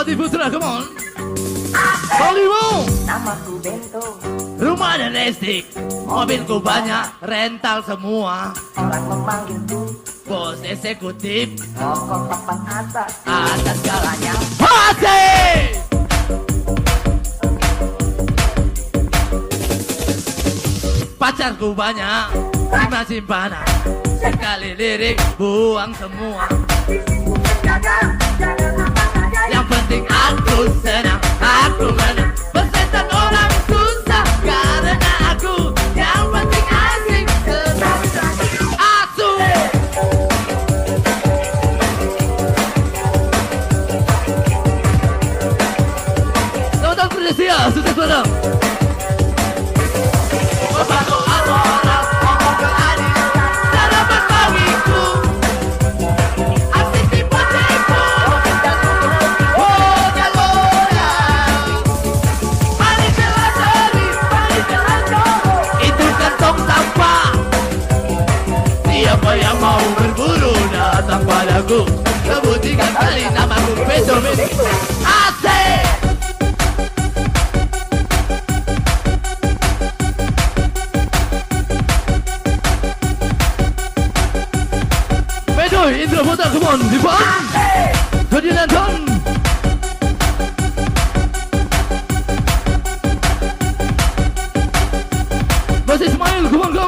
Pati Putra, come on. Hollywood. Namaku Bento. Rumah dan listrik, mobilku banyak, rental semua. Orang memanggilku Bos eksekutif, pokok papan atas. atas segalanya. Asik! Pacarku banyak, simpan-simpanan. Sekali lirik, buang semua. Yang penting aku senang, aku menang. Bersetan orang susah, karena aku yang penting asik. Asu! Selamat datang Indonesia, sukses bareng. Berbatu orang ngomong ke adil, cara berbagiku. Asik tipu-tipu. Oh, jalurnya. Mari teladani, mari teladani. Itu kantong sampah. Siapa yang mau berburu datang padaku. Sebut 3 kali namaku Beto. Asik! Beto, intro foto, come on, Dipan! Tony Lanton! Mas Ismail, come on, go!